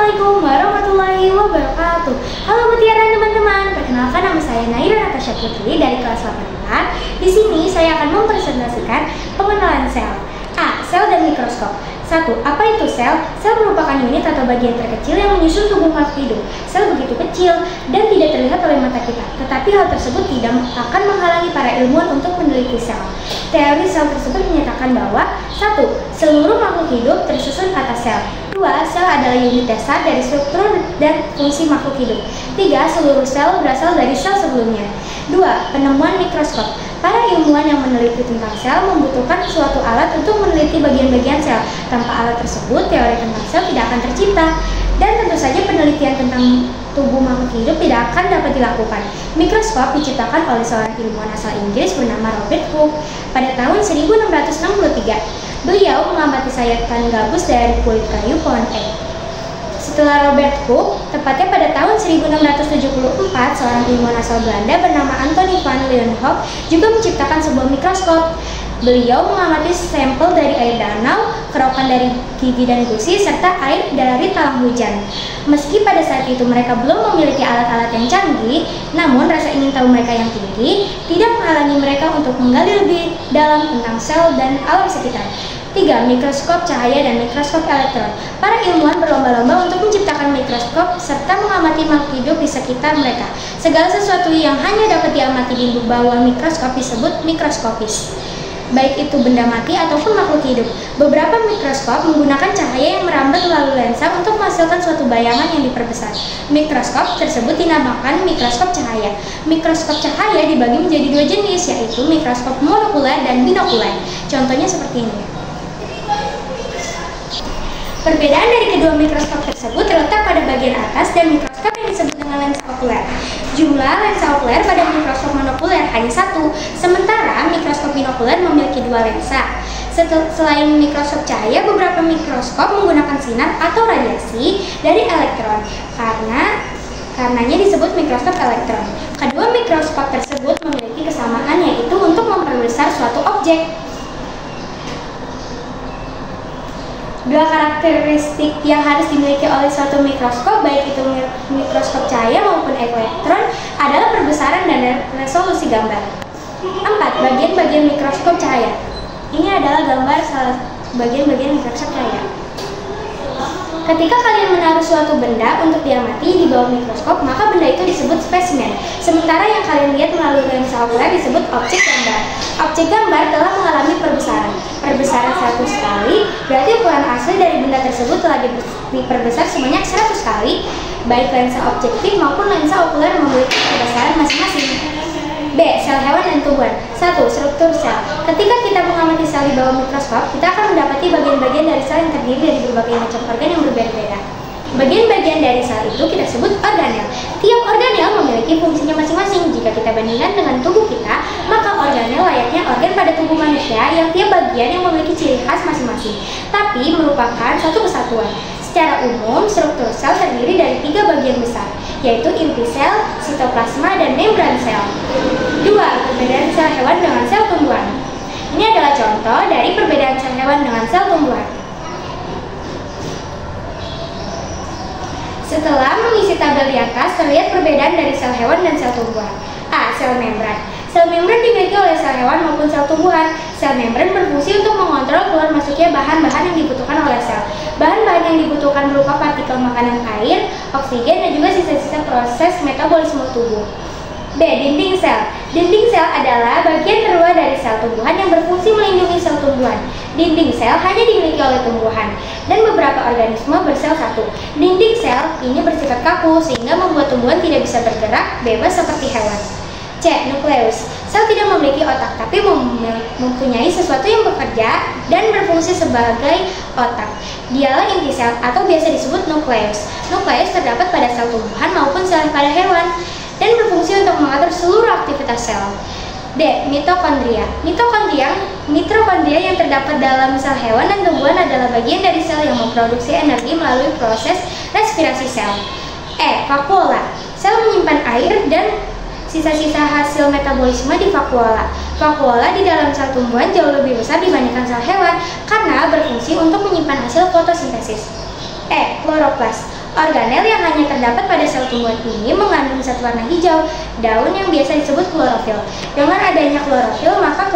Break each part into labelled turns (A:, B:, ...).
A: Assalamualaikum warahmatullahi wabarakatuh. Halo Mutiara teman-teman, perkenalkan nama saya Naira Natasha Putri dari kelas 8A. Di sini saya akan mempresentasikan pengenalan sel. A. Sel dan mikroskop. 1. Apa itu sel? Sel merupakan unit atau bagian terkecil yang menyusun tubuh makhluk hidup. Sel begitu kecil dan tidak terlihat oleh mata kita, tetapi hal tersebut tidak akan menghalangi para ilmuwan untuk meneliti sel. Teori sel tersebut menyatakan bahwa 1. Seluruh makhluk hidup tersusun atas sel. 2. Sel adalah unit dasar dari struktur dan fungsi makhluk hidup. 3. Seluruh sel berasal dari sel sebelumnya. 2. Penemuan mikroskop. Para ilmuwan yang meneliti tentang sel membutuhkan suatu alat untuk meneliti bagian-bagian sel. Tanpa alat tersebut, teori tentang sel tidak akan tercipta. Dan tentu saja penelitian tentang tubuh makhluk hidup tidak akan dapat dilakukan. Mikroskop diciptakan oleh seorang ilmuwan asal Inggris bernama Robert Hooke pada tahun 1663. Beliau mengamati sayatan gabus dari kulit kayu pohon ek. Setelah Robert Hooke, tepatnya pada tahun 1674, seorang ilmuwan asal Belanda bernama Anthony van Leeuwenhoek juga menciptakan sebuah mikroskop. Beliau mengamati sampel dari air danau, kerokan dari gigi dan gusi, serta air dari talang hujan. Meski pada saat itu mereka belum memiliki alat-alat yang canggih, namun rasa ingin tahu mereka yang tinggi tidak menghalangi mereka untuk menggali lebih dalam tentang sel dan alam sekitar. 3. Mikroskop cahaya dan mikroskop elektron. Para ilmuwan berlomba-lomba untuk menciptakan mikroskop serta mengamati makhluk hidup di sekitar mereka. Segala sesuatu yang hanya dapat diamati di bawah mikroskop disebut mikroskopis, baik itu benda mati ataupun makhluk hidup. Beberapa mikroskop menggunakan cahaya yang merambat melalui lensa untuk menghasilkan suatu bayangan yang diperbesar. Mikroskop tersebut dinamakan mikroskop cahaya. Mikroskop cahaya dibagi menjadi dua jenis, yaitu mikroskop monokuler dan binokuler. Contohnya seperti ini. Perbedaan dari kedua mikroskop tersebut terletak pada bagian atas dan mikroskop yang disebut dengan lensa okuler. Jumlah lensa okuler pada mikroskop monokuler hanya 1, sementara mikroskop binokuler memiliki 2 lensa. Selain mikroskop cahaya, beberapa mikroskop menggunakan sinar atau radiasi dari elektron. Karenanya disebut mikroskop elektron. Kedua mikroskop tersebut memiliki kesamaan, yaitu untuk memperbesar suatu objek. 2 karakteristik yang harus dimiliki oleh suatu mikroskop, baik itu mikroskop cahaya maupun elektron, adalah perbesaran dan resolusi gambar. 4. Bagian-bagian mikroskop cahaya. Ini adalah gambar bagian-bagian mikroskop cahaya. Ketika kalian menaruh suatu benda untuk diamati di bawah mikroskop, maka benda itu disebut spesimen. Sementara yang kalian lihat melalui lensa okuler disebut objek gambar. Objek gambar telah mengalami perbesaran. Perbesaran 100 kali, berarti ukuran asli dari benda tersebut telah diperbesar sebanyak 100 kali. Baik lensa objektif maupun lensa okuler memiliki perbesaran masing-masing. B. Sel hewan dan tumbuhan. 1. Struktur sel. Ketika kita mengamati sel di bawah mikroskop, kita akan mendapati bagian-bagian dari sel yang terdiri dari berbagai macam organ yang berbeda-beda. Bagian-bagian dari sel itu kita sebut organel. Tiap organel memiliki fungsinya masing-masing. Jika kita bandingkan dengan tubuh kita, maka organel layaknya organ pada tubuh manusia yang tiap bagian yang memiliki ciri khas masing-masing, tapi merupakan satu kesatuan. Secara umum, struktur sel terdiri dari 3 bagian besar, yaitu inti sel, sitoplasma, dan membran sel. 2. Perbedaan sel hewan dengan sel tumbuhan. Ini adalah contoh dari perbedaan sel hewan dengan sel tumbuhan. Setelah mengisi tabel di atas, terlihat perbedaan dari sel hewan dan sel tumbuhan. A. Sel membran. Sel membran dimiliki oleh sel hewan maupun sel tumbuhan. Sel membran berfungsi untuk mengontrol keluar masuknya bahan-bahan yang dibutuhkan oleh sel. Bahan-bahan yang dibutuhkan berupa partikel makanan, air, oksigen, dan juga sisa-sisa proses metabolisme tubuh. B. Dinding sel. Dinding sel adalah bagian terluar dari sel tumbuhan yang berfungsi melindungi sel tumbuhan. Dinding sel hanya dimiliki oleh tumbuhan dan beberapa organisme bersel satu. Dinding sel ini bersifat kaku sehingga membuat tumbuhan tidak bisa bergerak bebas seperti hewan. C. Nukleus. Sel tidak memiliki otak, tapi mempunyai sesuatu yang bekerja dan berfungsi sebagai otak. Dialah inti sel atau biasa disebut nukleus. Nukleus terdapat pada sel tumbuhan maupun sel pada hewan dan berfungsi untuk mengatur seluruh aktivitas sel. D. Mitokondria. Mitokondria yang terdapat dalam sel hewan dan tumbuhan adalah bagian dari sel yang memproduksi energi melalui proses respirasi sel. E. Vakuola. Sel menyimpan air dan sisa-sisa hasil metabolisme di vakuola. Vakuola di dalam sel tumbuhan jauh lebih besar dibandingkan sel hewan karena berfungsi untuk menyimpan hasil fotosintesis. E. Kloroplas. Organel yang hanya terdapat pada sel tumbuhan ini mengandung zat warna hijau, daun yang biasa disebut klorofil. Dengan adanya klorofil, maka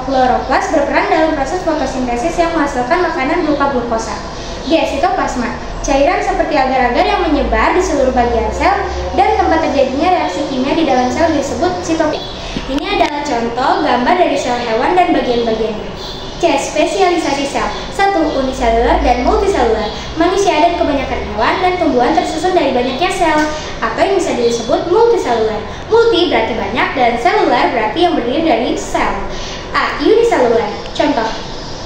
A: kloroplas berperan dalam proses fotosintesis yang menghasilkan makanan berupa glukosa. G. Sitoplasma, cairan seperti agar-agar yang menyebar di seluruh bagian sel dan tempat terjadinya reaksi kimia di dalam sel disebut sitoplasma. Ini adalah contoh gambar dari sel hewan dan bagian-bagiannya. C. Spesialisasi sel. 1. Uniselular dan multiselular. Manusia dan kebanyakan hewan dan tumbuhan tersusun dari banyaknya sel, atau yang bisa disebut multiselular. Multi berarti banyak dan selular berarti yang berdiri dari sel. A. Uniselular. Contoh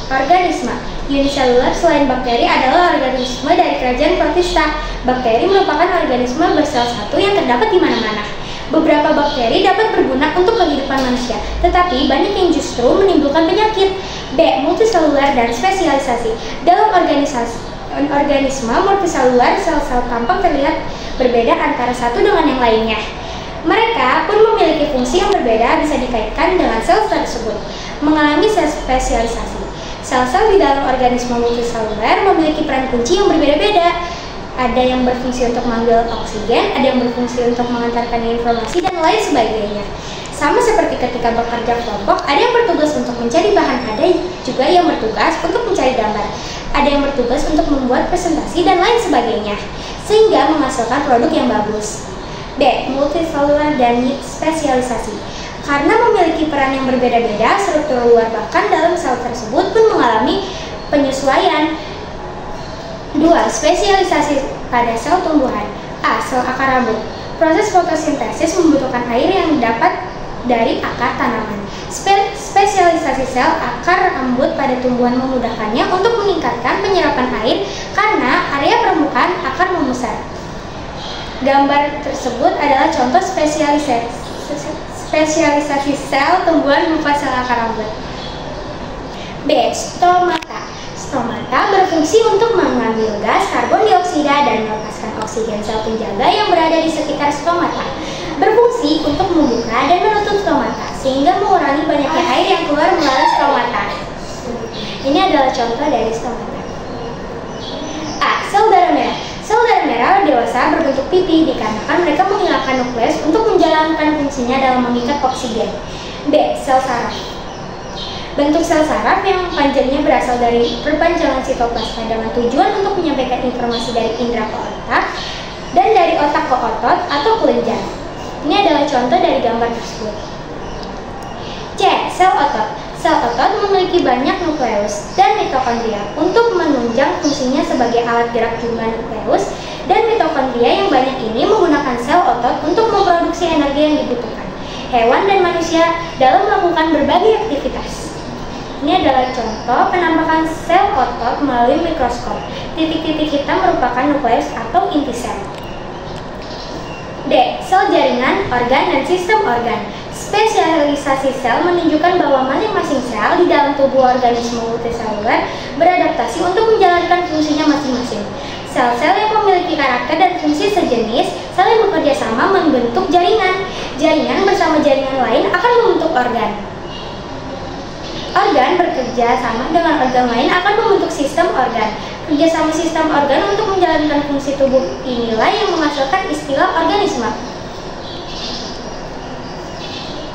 A: organisme. Uniselular selain bakteri adalah organisme dari kerajaan Protista. Bakteri merupakan organisme bersel satu yang terdapat di mana-mana. Beberapa bakteri dapat berguna untuk kehidupan manusia, tetapi banyak yang justru menimbulkan penyakit. B. Multiselular dan spesialisasi. Dalam organisme multiselular, sel-sel tampak terlihat berbeda antara satu dengan yang lainnya. Mereka pun memiliki fungsi yang berbeda, bisa dikaitkan dengan sel tersebut. Mengalami spesialisasi. Sel-sel di dalam organisme multiselular memiliki peran kunci yang berbeda-beda. Ada yang berfungsi untuk mengambil oksigen, ada yang berfungsi untuk mengantarkan informasi, dan lain sebagainya. Sama seperti ketika bekerja kelompok, ada yang bertugas untuk mencari bahan, ada juga yang bertugas untuk mencari gambar, ada yang bertugas untuk membuat presentasi, dan lain sebagainya, sehingga menghasilkan produk yang bagus. D. Multiselular dan spesialisasi. Karena memiliki peran yang berbeda-beda, struktur luar bahkan dalam sel tersebut pun mengalami penyesuaian. 2. Spesialisasi pada sel tumbuhan. A. Sel akar rambut. Proses fotosintesis membutuhkan air yang dapat dari akar tanaman. Spesialisasi sel akar rambut pada tumbuhan memudahkannya untuk meningkatkan penyerapan air karena area permukaan akar membesar. Gambar tersebut adalah contoh spesialisasi sel tumbuhan berupa sel akar rambut. B. Stomata. Stomata berfungsi untuk mengambil gas karbon dioksida dan melepaskan oksigen sel penjaga yang berada di sekitar stomata. Berfungsi untuk membuka dan menutup stomata sehingga mengurangi banyaknya air yang keluar melalui stomata. Ini adalah contoh dari stomata. A. Sel darah merah. Sel darah merah dewasa berbentuk pipi dikarenakan mereka menghilangkan nukleus untuk menjalankan fungsinya dalam mengikat oksigen. B. Sel saraf. Bentuk sel saraf yang panjangnya berasal dari perpanjangan sitoplasma dengan tujuan untuk menyampaikan informasi dari indera ke otak dan dari otak ke otot atau kelenjar. Ini adalah contoh dari gambar tersebut. C. Sel otot. Sel otot memiliki banyak nukleus dan mitokondria untuk menunjang fungsinya sebagai alat gerak jumlah nukleus, dan mitokondria yang banyak ini menggunakan sel otot untuk memproduksi energi yang dibutuhkan hewan dan manusia dalam melakukan berbagai aktivitas. Ini adalah contoh penampakan sel otot melalui mikroskop. Titik-titik hitam merupakan nukleus atau inti sel. D. Sel jaringan, organ, dan sistem organ. Spesialisasi sel menunjukkan bahwa masing-masing sel di dalam tubuh organisme multiselular beradaptasi untuk menjalankan fungsinya masing-masing. Sel-sel yang memiliki karakter dan fungsi sejenis saling bekerja sama membentuk jaringan. Jaringan bersama jaringan lain akan membentuk organ. Organ bekerja sama dengan organ lain akan membentuk sistem organ. Kerjasama sistem organ untuk menjalankan fungsi tubuh inilah yang menghasilkan istilah organisme.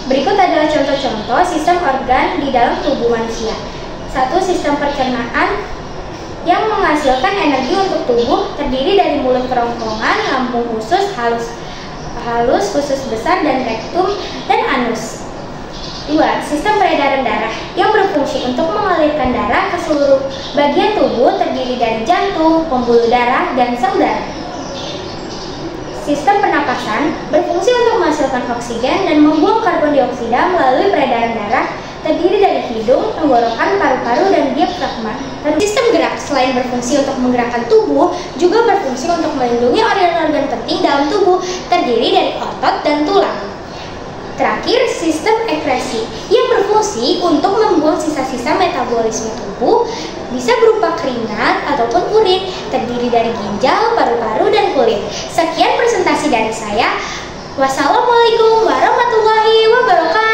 A: Berikut adalah contoh-contoh sistem organ di dalam tubuh manusia. 1. Sistem pencernaan yang menghasilkan energi untuk tubuh, terdiri dari mulut kerongkongan, lambung usus, halus, usus besar, dan rektum, dan anus. 2. Sistem peredaran darah yang berfungsi untuk mengalirkan darah ke seluruh bagian tubuh, terdiri dari jantung, pembuluh darah, dan sel darah. Sistem pernapasan berfungsi untuk menghasilkan oksigen dan membuang karbon dioksida melalui peredaran darah, terdiri dari hidung, tenggorokan, paru-paru, dan diafragma. Sistem gerak selain berfungsi untuk menggerakkan tubuh, juga berfungsi untuk melindungi organ-organ penting dalam tubuh, terdiri dari otot dan tulang. Terakhir, sistem ekskresi yang berfungsi untuk membuang sisa-sisa metabolisme tubuh, bisa berupa keringat ataupun urin, terdiri dari ginjal, paru-paru, dan kulit. Sekian presentasi dari saya. Wassalamualaikum warahmatullahi wabarakatuh.